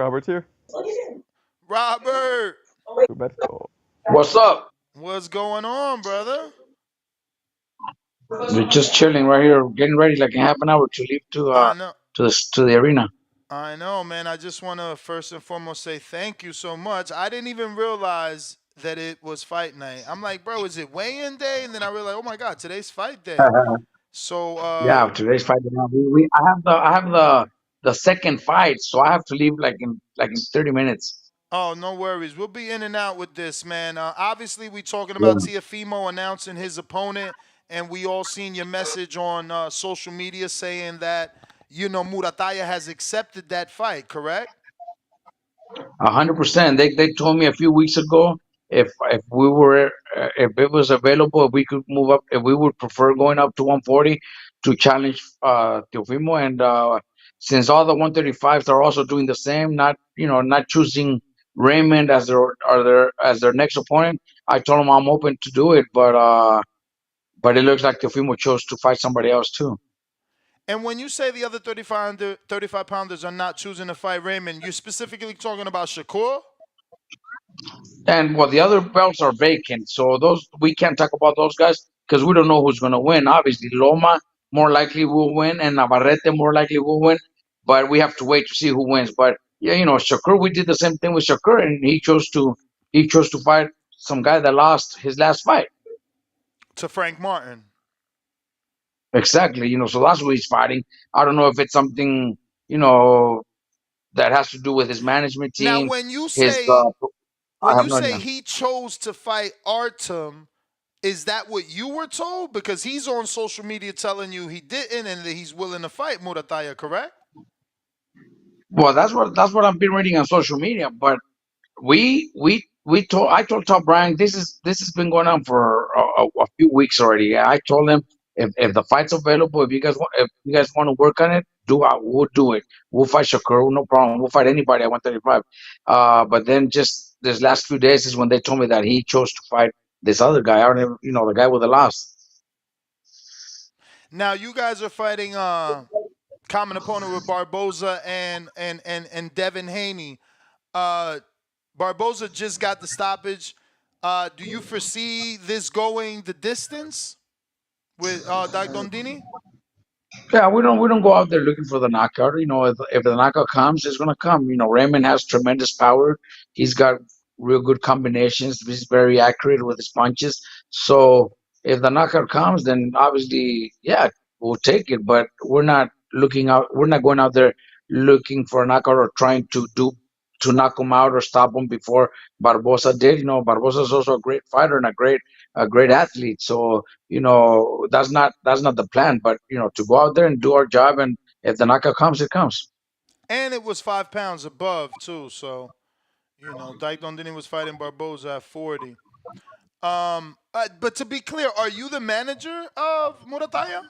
Robert's here. Robert, Roberto. What's up? what's going on, brother? We're just chilling right here, getting ready like in half an hour to leave I know. to the arena. I know, man. I just want to first and foremost say thank you so much. I didn't even realize that it was fight night. I'm like, bro, is it weigh-in day? And then I realized, oh my God, today's fight day. So, Yeah, today's fight. Now. I have the second fight, so I have to leave like in 30 minutes. oh, no worries. We'll be in and out with this, man. Obviously, we talking about Yeah. Teofimo announcing his opponent, and we all seen your message on social media saying that Murataya has accepted that fight. Correct? 100%. They told me a few weeks ago if we were if it was available, if we could move up, if we would prefer going up to 140 to challenge Teofimo, and since all the 135s are also doing the same, not choosing Raymond as their next opponent, I told them I'm open to do it, but it looks like Teofimo chose to fight somebody else too. And when you say the other 35 pounders are not choosing to fight Raymond, you're specifically talking about Shakur? And well, the other belts are vacant, so those we can't talk about those guys because we don't know who's going to win. Obviously, Loma more likely will win, and Navarrete more likely will win, but we have to wait to see who wins. But yeah, Shakur, we did the same thing with Shakur, and he chose to fight some guy that lost his last fight. To Frank Martin. Exactly, so that's what he's fighting. I don't know if it's something you know that has to do with his management Now, team. His I when have you no say idea. he chose to fight Artem, is that what you were told? Because he's on social media telling you he didn't and that he's willing to fight Murataya, correct? Well, that's what I've been reading on social media, but we told I told Top Rank this has been going on for a few weeks already. I told him if the fight's available, if you guys want to work on it, we'll do it. We'll fight Shakur, no problem. We'll fight anybody at 135. But then just this last few days is when they told me that he chose to fight this other guy. I don't even, the guy with the loss. Now you guys are fighting common opponent with Barboza and Devin Haney. Uh Barboza just got the stoppage. Do you foresee this going the distance with Dagdondini? Yeah, we don't go out there looking for the knockout. If the knockout comes, it's gonna come. Raymond has tremendous power. He's got real good combinations. He's very accurate with his punches. So if the knockout comes, then obviously, yeah, we'll take it. But we're not looking out. We're not going out there looking for a knockout or trying to knock him out or stop him before Barbosa did. Barbosa is also a great fighter and a great athlete. So that's not the plan, but to go out there and do our job, and if the knockout comes, it comes. And it was 5 pounds above too, so Dyke Dondini was fighting Barboza at 40. But to be clear, are you the manager of Murataya?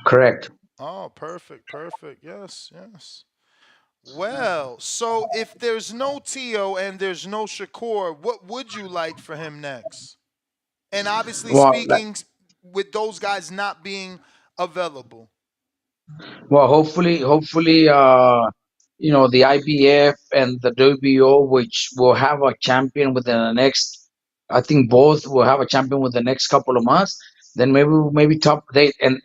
Correct. Oh, perfect, perfect. Yes, yes. Well, so if there's no Tio and there's no Shakur, what would you like for him next? And obviously well that, speaking, with those guys not being available. well, hopefully, the IBF and the WBO, which will have a champion within the next, I think both will have a champion within the next couple of months. Then maybe top they and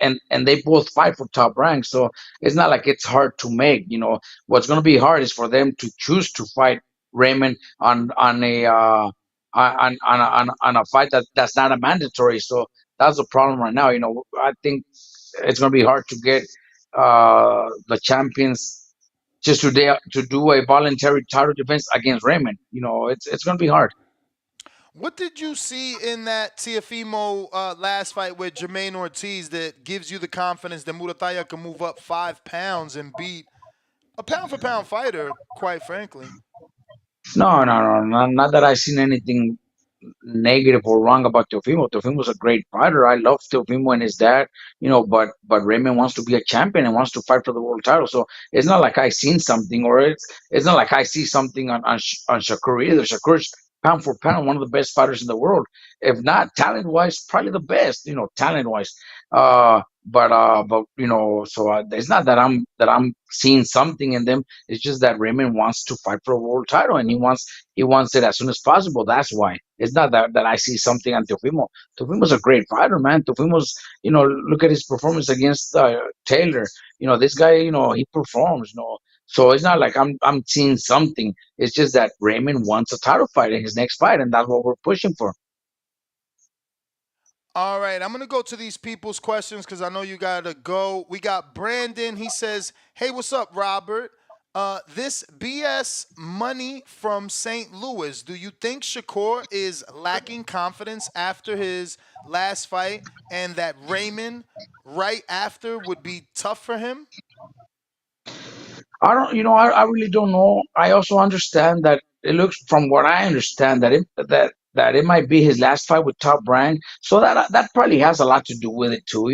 they both fight for top rank. So it's not like it's hard to make. What's going to be hard is for them to choose to fight Raymond on a fight that's not a mandatory. So that's the problem right now. I think it's going to be hard to get the champions just to do a voluntary title defense against Raymond. It's going to be hard. What did you see in that Teofimo last fight with Jermaine Ortiz that gives you the confidence that Murataya can move up 5 pounds and beat a pound for pound fighter, quite frankly? No, no, no, not that I've seen anything negative or wrong about Teofimo. Teofimo's a great fighter. I love Teofimo and his dad, but Raymond wants to be a champion and wants to fight for the world title. So it's not like I seen something, or it's not like I see something on Shakur either. Shakur's pound for pound one of the best fighters in the world, if not talent wise, probably the best. Talent wise, but so it's not that I'm seeing something in them. It's just that Raymond wants to fight for a world title, and he wants it as soon as possible. That's why. It's not that I see something on Teofimo. Teofimo's a great fighter, man. Teofimo's, look at his performance against Taylor. This guy, he performs. So it's not like I'm seeing something. It's just that Raymond wants a title fight in his next fight, and that's what we're pushing for. All right, I'm gonna go to these people's questions because I know you gotta go. We got Brandon. He says, "Hey, what's up, Robert? This BS money from St. Louis. Do you think Shakur is lacking confidence after his last fight, and that Raymond right after would be tough for him?" I don't, I really don't know. I also understand that it looks, from what I understand, that it might be his last fight with Top Rank, so that probably has a lot to do with it too.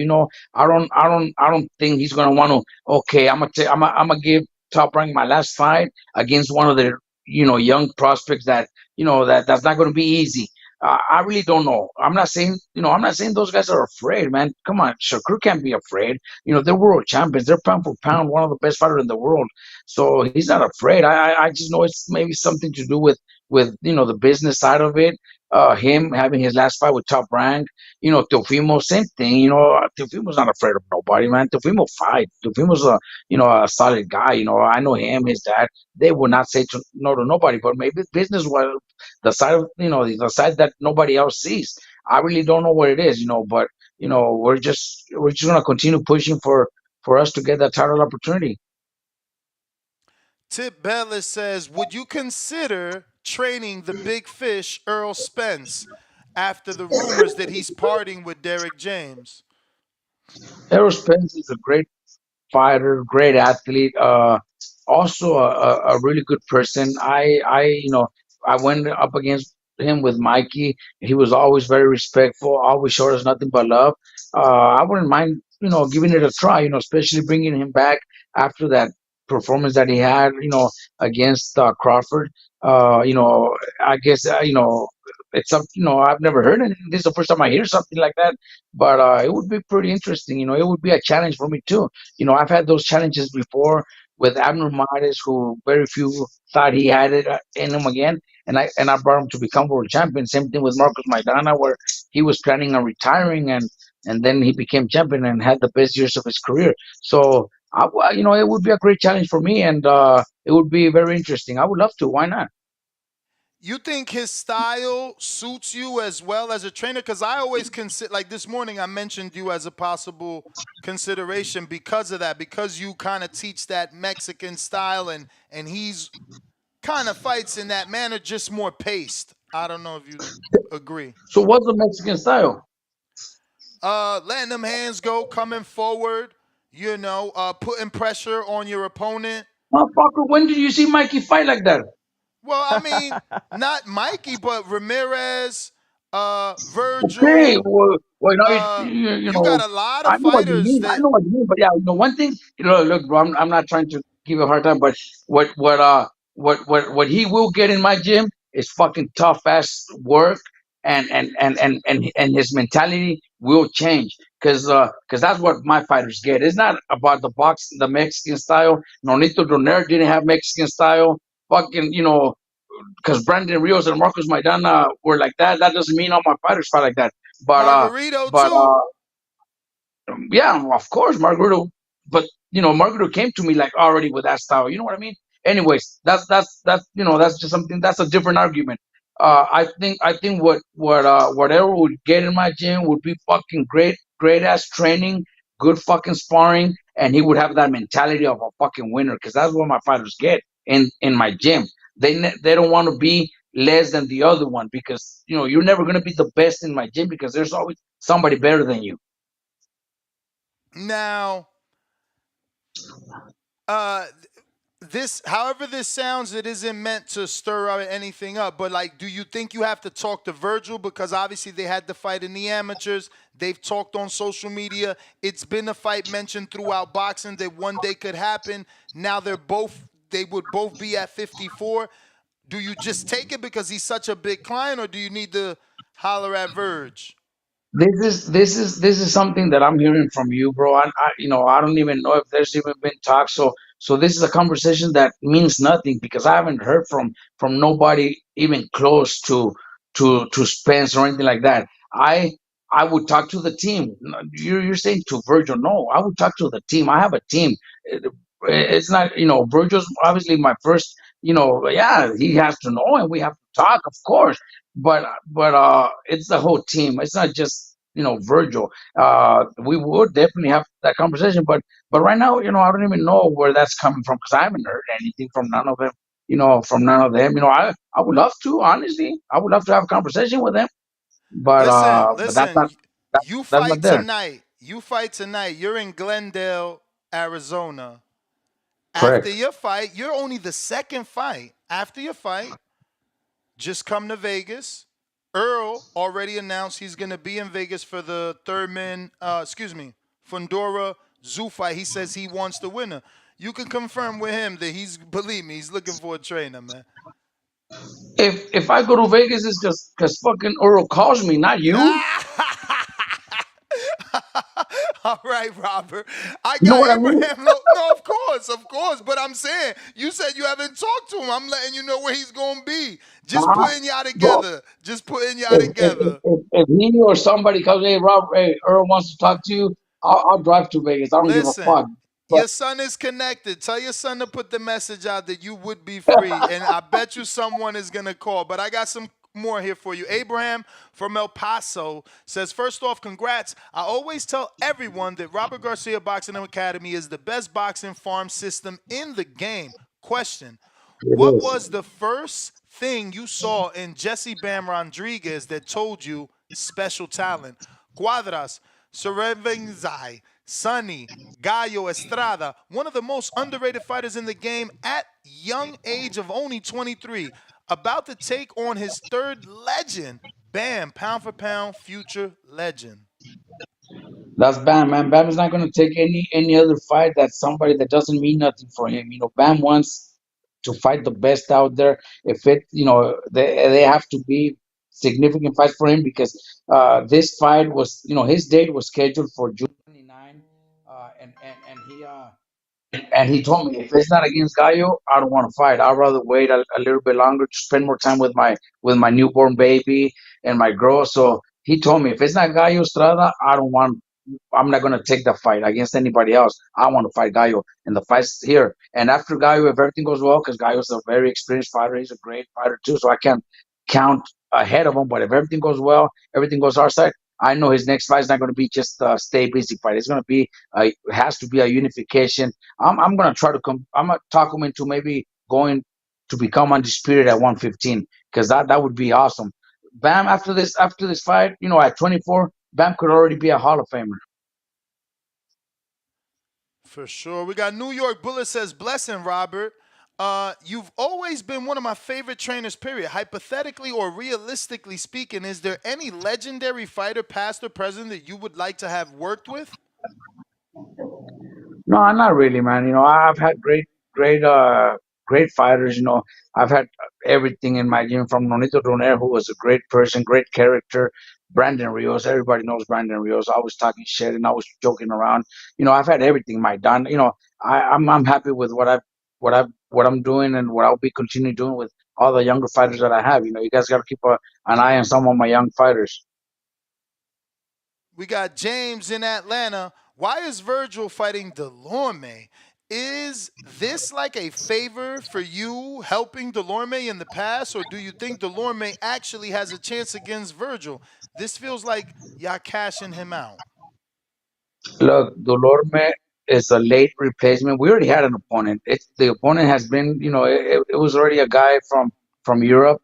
I don't think he's gonna want to. Okay, I'm gonna give Top Rank my last fight against one of the young prospects that's not gonna be easy. I really don't know. I'm not saying those guys are afraid, man. Come on, Shakur can't be afraid. They're world champions. They're pound for pound one of the best fighters in the world. So he's not afraid. I just know it's maybe something to do with the business side of it. Him having his last fight with Top Rank. Teofimo, same thing. Teofimo's not afraid of nobody, man. Teofimo fight. Teofimo's a solid guy. I know him, his dad. They would not say no to nobody, but maybe business was the side of the side that nobody else sees. I really don't know what it is, but we're just gonna continue pushing for us to get that title opportunity. Tip Bellis says, "Would you consider training the big fish Earl Spence after the rumors that he's parting with Derek James?" Errol Spence is a great fighter, great athlete, also a really good person. I went up against him with Mikey. He was always very respectful, always showed us nothing but love. I wouldn't mind, giving it a try, especially bringing him back after that performance that he had, against Crawford. I guess, it's up, I've never heard anything. This is the first time I hear something like that, but it would be pretty interesting. It would be a challenge for me too. I've had those challenges before with Abner Mares, who very few thought he had it in him again, and I brought him to become world champion. Same thing with Marcos Maidana, where he was planning on retiring, and then he became champion and had the best years of his career. So, it would be a great challenge for me, and it would be very interesting. I would love to. Why not? You think his style suits you as well as a trainer? Because I always consider, like this morning, I mentioned you as a possible consideration because of that, because you kind of teach that Mexican style, and he's kind of fights in that manner, just more paced. I don't know if you agree. So, what's the Mexican style? Letting them hands go, coming forward, putting pressure on your opponent. Motherfucker, when did you see Mikey fight like that? Well, I mean, not Mikey, but Ramirez, Okay, Virgil. well, You got a lot of I know what you fighters mean. I that know what you mean. But yeah, one thing, look, bro, I'm not trying to give you a hard time, but what he will get in my gym is fucking tough ass work, and his mentality will change because that's what my fighters get. It's not about the Mexican style. Nonito Donaire didn't have Mexican style. Fucking, because Brandon Rios and Marcos Maidana were like that. That doesn't mean all my fighters fight like that. But Margarito but too. yeah, of course, Margarito. But Margarito came to me like already with that style. You know what I mean? Anyways, that's just something. That's a different argument. I think whatever would get in my gym would be fucking great ass training, good fucking sparring, and he would have that mentality of a fucking winner because that's what my fighters get in my gym. They don't want to be less than the other one because you're never gonna be the best in my gym because there's always somebody better than you. Now, uh, this, however this sounds, it isn't meant to stir anything up. But like, do you think you have to talk to Virgil because obviously they had the fight in the amateurs? They've talked on social media. It's been a fight mentioned throughout boxing that one day could happen. Now they would both be at 54. Do you just take it because he's such a big client, or do you need to holler at Verge? This is something that I'm hearing from you, bro. I don't even know if there's even been talk. So this is a conversation that means nothing because I haven't heard from nobody even close to Spence or anything like that. I would talk to the team. No, you're saying to Virgil? No, I would talk to the team. I have a team. It- It's not, Virgil's obviously my first. Yeah, he has to know, and we have to talk, of course, but it's the whole team. It's not just Virgil. We would definitely have that conversation, but right now, I don't even know where that's coming from because I haven't heard anything from none of them. From none of them. I would love to, honestly. I would love to have a conversation with them, but Listen, uh, but that's listen. not that, You that's not fight there. tonight. You fight tonight. You're in Glendale, Arizona. After Correct. your fight, you're only the second fight. After your fight, just come to Vegas. Earl already announced he's going to be in Vegas for the Fundora Zoo fight. He says he wants the winner. You can confirm with him that believe me, he's looking for a trainer, man. If I go to Vegas, it's because fucking Earl calls me, not you. All right, Robert. I You know got what I mean? Abraham. No, of course. But I'm saying, you said you haven't talked to him. I'm letting you know where he's going to be. Just Uh-huh. putting y'all Bro, together. Just putting y'all if, if, together. if he or somebody comes, hey, Rob, hey, Earl wants to talk to you, I'll drive to Vegas. I don't give a Listen, fuck. But your son is connected. Tell your son to put the message out that you would be free. And I bet you someone is going to call. But I got some more here for you. Abraham from El Paso says, first off, congrats. I always tell everyone that Robert Garcia Boxing Academy is the best boxing farm system in the game. Question: it what was is. the first thing you saw in Jesse Bam Rodriguez that told you special talent? Cuadras, Cervenzai, Sonny, Gallo Estrada, one of the most underrated fighters in the game at young age of only 23, about to take on his third legend. Bam, pound for pound, future legend. That's Bam, man. Bam is not going to take any other fight that's somebody that doesn't mean nothing for him. Bam wants to fight the best out there. If they have to be significant fights for him because this fight was, his date was scheduled for June 29, and he told me if it's not against Gallo, I don't want to fight. I'd rather wait a little bit longer to spend more time with my newborn baby and my girl. So he told me if it's not Gallo Estrada, I don't want. I'm not gonna take the fight against anybody else. I want to fight Gallo, and the fight's here. And after Gallo, if everything goes well, because Gallo's a very experienced fighter, he's a great fighter too. So I can't count ahead of him. But if everything goes well, everything goes our side. I know his next fight is not going to be just a stay busy fight. It's going to be it has to be a unification. I'm gonna try to come. I'm gonna talk him into maybe going to become undisputed at 115 because that would be awesome. Bam, after this fight, at 24, Bam could already be a Hall of Famer. For sure. We got New York Bullet says, blessing, Robert. You've always been one of my favorite trainers, period. Hypothetically or realistically speaking, is there any legendary fighter, past or present, that you would like to have worked with? No, not really, man. I've had great fighters. I've had everything in my gym from Nonito Donaire, who was a great person, great character. Brandon Rios, everybody knows Brandon Rios. I was talking shit and I was joking around. I've had everything. My Don, I'm happy with what I'm doing and what I'll be continuing doing with all the younger fighters that I have. You guys got to keep an eye on some of my young fighters. We got James in Atlanta. Why is Virgil fighting Delorme? Is this like a favor for you helping Delorme in the past, or do you think Delorme actually has a chance against Virgil? This feels like y'all cashing him out. Look, Dolorme is a late replacement. We already had an opponent. The opponent has been, it was already a guy from Europe.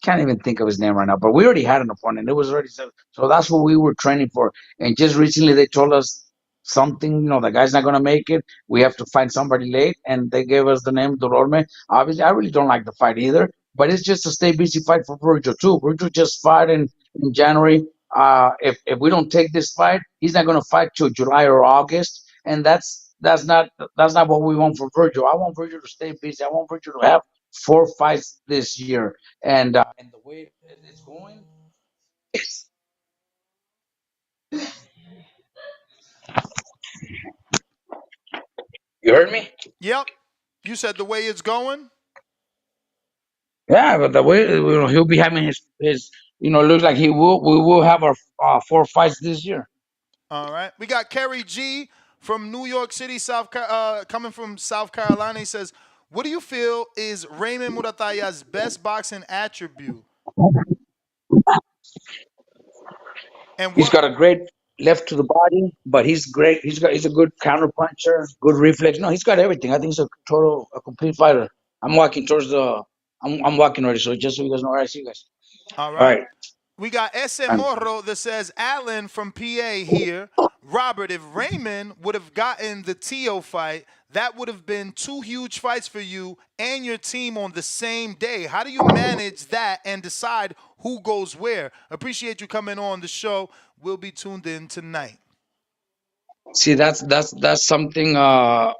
Can't even think of his name right now, but we already had an opponent. It was already so that's what we were training for. And just recently they told us something, the guy's not gonna make it. We have to find somebody late, and they gave us the name Dolorme. Obviously, I really don't like the fight either, but it's just a stay busy fight for Virgil too. Virgil just fought in January. If we don't take this fight, he's not going to fight till July or August, and that's not what we want for Virgil. I want Virgil to stay busy. I want Virgil to have 4 fights this year, and the way it's going, You heard me? Yep. You said the way it's going. Yeah, but the way he'll be having his looks like he will. We will have our 4 fights this year. All right. We got Kerry G from New York City, coming from South Carolina. He says, "What do you feel is Raymond Murataya's best boxing attribute, and He's what?" got a great left to the body, but he's great. He's a good counter puncher, good reflex. No, he's got everything. I think he's a complete fighter. I'm walking towards the. I'm walking already. So just so you guys know, all right, see you guys. All All right. right. We got Ese Um, Morro that says, "Alan from PA here. Robert, if Raymond would have gotten the Tio fight, that would have been two huge fights for you and your team on the same day. How do you manage that and decide who goes where? Appreciate you coming on the show. We'll be tuned in tonight." See, that's something I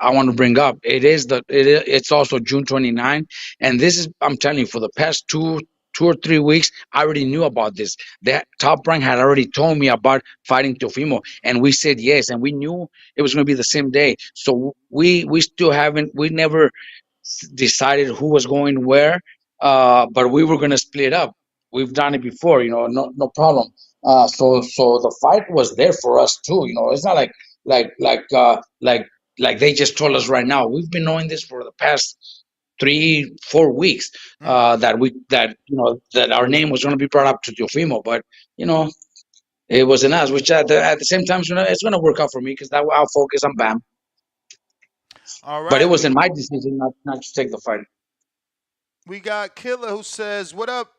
want to bring up. It's also June 29, and this is I'm telling you for the past 2 or 3 weeks I already knew about this. That Top Rank had already told me about fighting Teofimo, and we said yes, and we knew it was going to be the same day. So we still haven't we never decided who was going where, but we were going to split up. We've done it before, no problem. So the fight was there for us too. It's not like like uh, like like they just told us right now. We've been knowing this for the past 3 4 weeks, Mm. that our name was going to be brought up to Teofimo, but you know it wasn't us. Which at the same time, it's going to work out for me because I'll focus on Bam. All But it right. wasn't my decision not to take the fight. We got Killer who says, "What up,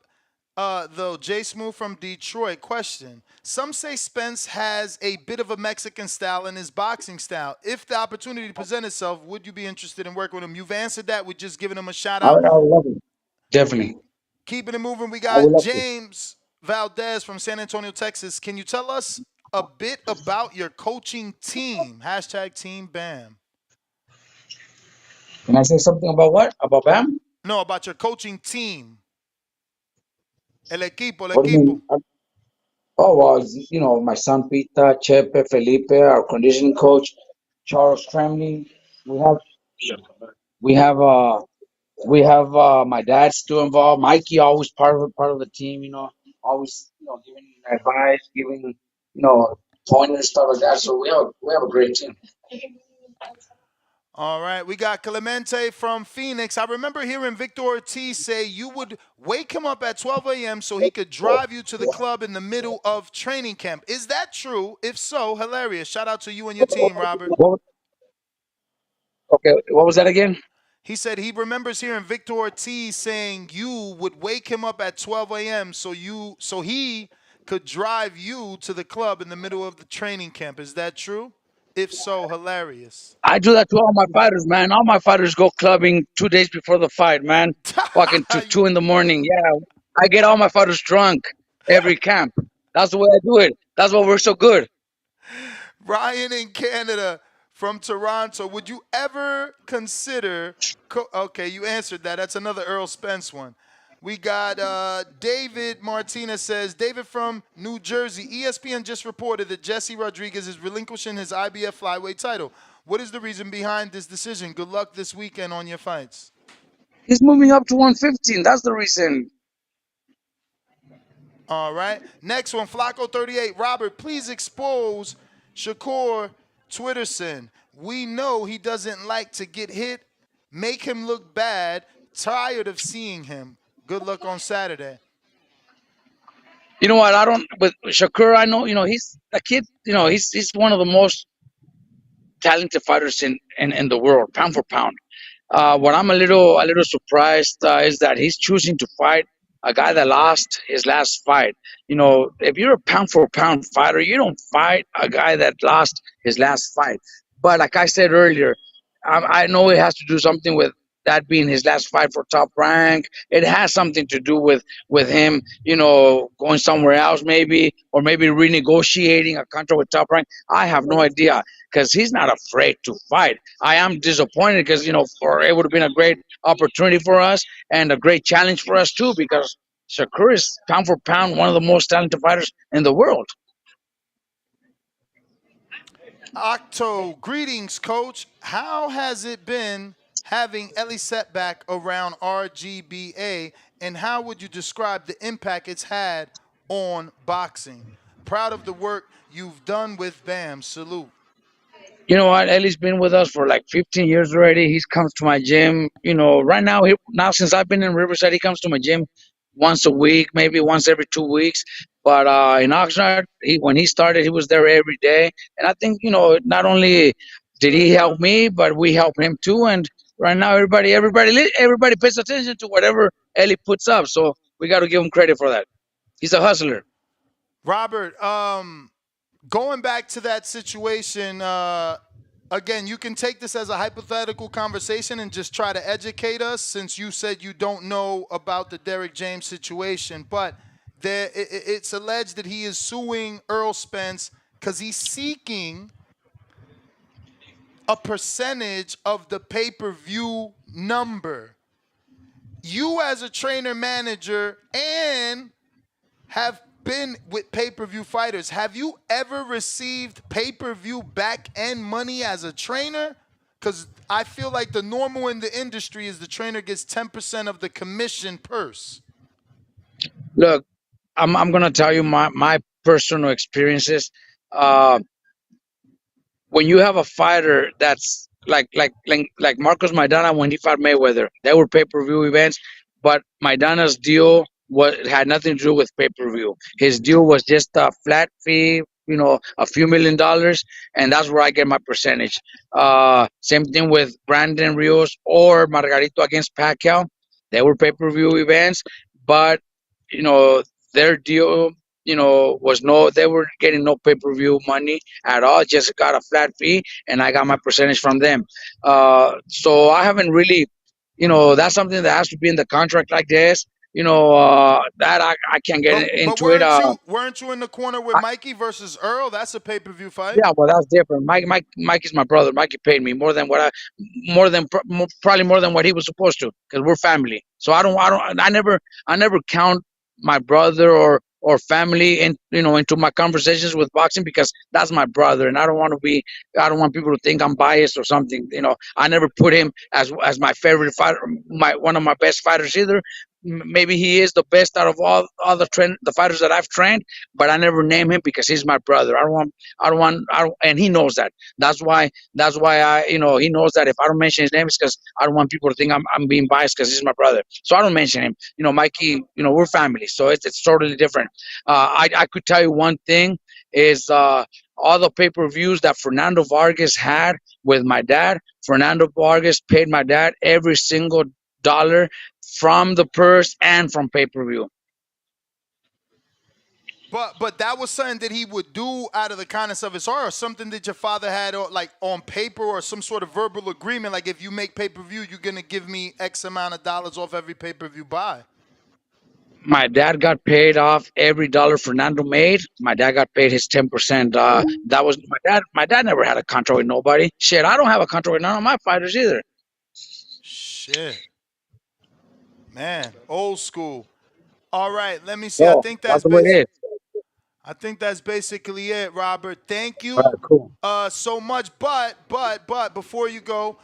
though? Jay Smooth from Detroit. Question. Some say Spence has a bit of a Mexican style in his boxing style. If the opportunity presents itself, would you be interested in working with him?" You've answered that. We're just giving him a shout out. I would love it. Definitely. Keeping it moving, we I would got love to. James Valdez from San Antonio, Texas. Can you tell us a bit about your coaching team? Hashtag Team Bam. Can I say something about what? About Bam? No, about your coaching team. El equipo, el What do you equipo. mean? Oh, well, my son Pita, Chepe, Felipe, our conditioning coach, Charles Tremley. We have we have my dad still involved. Mikey always part of the team. Always giving advice, giving pointers, stuff like that. So we have a great team. All right, we got Clemente from Phoenix. I remember hearing Victor Ortiz say you would wake him up at 12 a.m. so he could drive you to the club in the middle of training camp. Is that true? If so, hilarious. Shout out to you and your team, Robert. What, okay, what was that again? He said he remembers hearing Victor Ortiz saying you would wake him up at 12 a.m. so he could drive you to the club in the middle of the training camp. Is that true? If so, hilarious. I do that to all my fighters, man. All my fighters go clubbing 2 days before the fight, man. Walking to 2 in the morning. Yeah, I get all my fighters drunk every camp. That's the way I do it. That's why we're so good. Ryan in Canada from Toronto. Would you ever consider? Okay, you answered that. That's another Earl Spence one. We got David Martinez says, David from New Jersey. ESPN just reported that Jesse Rodriguez is relinquishing his IBF flyweight title. What is the reason behind this decision? Good luck this weekend on your fights. He's moving up to 115. That's the reason. All right. Next one, Flacco38. Robert, please expose Shakur Twitterson. We know he doesn't like to get hit. Make him look bad. Tired of seeing him. Good luck on Saturday. You know what? I don't. With Shakur, I know. He's a kid. He's one of the most talented fighters in the world, pound for pound. What I'm a little surprised is that he's choosing to fight a guy that lost his last fight. If you're a pound for pound fighter, you don't fight a guy that lost his last fight. But like I said earlier, I know it has to do something with that being his last fight for Top Rank. It has something to do with him, going somewhere else maybe, or maybe renegotiating a contract with Top Rank. I have no idea because he's not afraid to fight. I am disappointed because for it would have been a great opportunity for us and a great challenge for us too because Shakur is pound for pound one of the most talented fighters in the world. Octo, greetings, coach. How has it been having Ellie setback around RGBA, and how would you describe the impact it's had on boxing? Proud of the work you've done with BAM. Salute. You know what? Ellie's been with us for like 15 years already. He comes to my gym. Right now, now since I've been in Riverside, he comes to my gym once a week, maybe once every 2 weeks. But in Oxnard, when he started, he was there every day. And I think not only did he help me, but we help him too. And right now, everybody pays attention to whatever Ellie puts up. So we got to give him credit for that. He's a hustler. Robert, going back to that situation, again, you can take this as a hypothetical conversation and just try to educate us since you said you don't know about the Derek James situation. But it's alleged that he is suing Earl Spence because he's seeking a percentage of the pay per view number. You, as a trainer manager, and have been with pay-per-view fighters. Have you ever received pay-per-view back end money as a trainer? Because I feel like the normal in the industry is the trainer gets 10% of the commission purse. Look, I'm gonna tell you my personal experiences. Uh, when you have a fighter that's like Marcos Maidana when he fought Mayweather, they were pay per view events, but Maidana's deal had nothing to do with pay per view. His deal was just a flat fee, a few $1 million, and that's where I get my percentage. Same thing with Brandon Rios or Margarito against Pacquiao. They were pay per view events, but you know their deal was they were getting no pay-per-view money at all, just got a flat fee and I got my percentage from them. So I haven't really, that's something that has to be in the contract like this. That I can't get But into it. weren't you in the corner with Mikey versus Earl? That's a pay-per-view fight. Yeah, well, that's different. Mike is my brother. Mikey paid me more than probably more than what he was supposed to, because we're family. So I never count my brother or family into my conversations with boxing, because that's my brother, and I don't want people to think I'm biased or something. I never put him as my favorite fighter, one of my best fighters either. Maybe he is the best out of all the fighters that I've trained, but I never name him because he's my brother. And he knows that. That's why he knows that if I don't mention his name, it's because I don't want people to think I'm being biased because he's my brother. So I don't mention him. Mikey, we're family, so it's totally different. I could tell you one thing is all the pay per views that Fernando Vargas had with my dad. Fernando Vargas paid my dad every single dollar from the purse and from pay per view. But that was something that he would do out of the kindness of his heart, or something that your father had like on paper, or some sort of verbal agreement. Like, if you make pay per view, you're gonna give me X amount of dollars off every pay per view buy. My dad got paid off every dollar Fernando made. My dad got paid his 10%. That was my dad. My dad never had a contract with nobody. Shit, I don't have a contract with none of my fighters either. Shit, man, old school. All right, let me see. Oh, that's the way it is. I think that's basically it, Robert. Thank All you right, cool. so much. But before you go,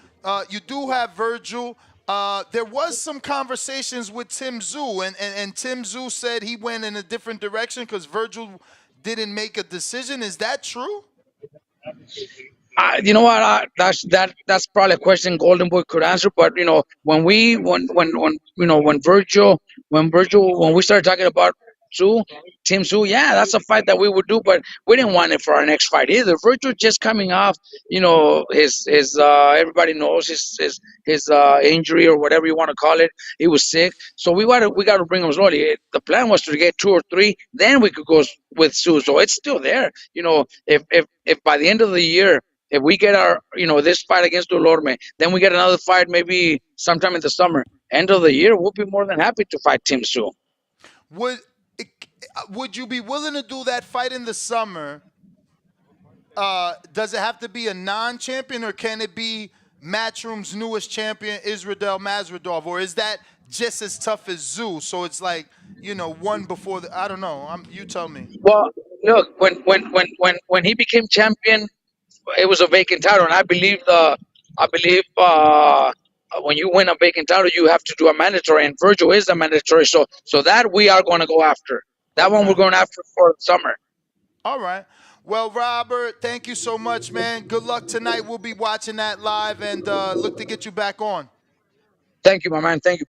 you do have Virgil. There was some conversations with Tim Zoo, and Tim Zoo said he went in a different direction because Virgil didn't make a decision. Is that true? You know what? That's probably a question Golden Boy could answer. But when we started talking about Sue, Team Sue, yeah, that's a fight that we would do. But we didn't want it for our next fight either. Virgil just coming off, his everybody knows his injury or whatever you want to call it. He was sick, so we got to bring him slowly. The plan was to get two or three, then we could go with Sue. So it's still there. If by the end of the year, if we get our, this fight against Dolorme, then we get another fight maybe sometime in the summer, end of the year, we'll be more than happy to fight Tim Sue. Would would you be willing to do that fight in the summer? Does it have to be a non-champion, or can it be Matchroom's newest champion, Israel Mazradov, or is that just as tough as Zoo. So it's like, one before the. I don't know. You tell me. Well, look, when he became champion, it was a vacant title, and I believe when you win a vacant title, you have to do a mandatory, and Virgil is a mandatory. So that we are going to go after. That one we're Okay. going after for summer. All right. Well, Robert, thank you so much, man. Good luck tonight. We'll be watching that live and look to get you back on. Thank you, my man. Thank you.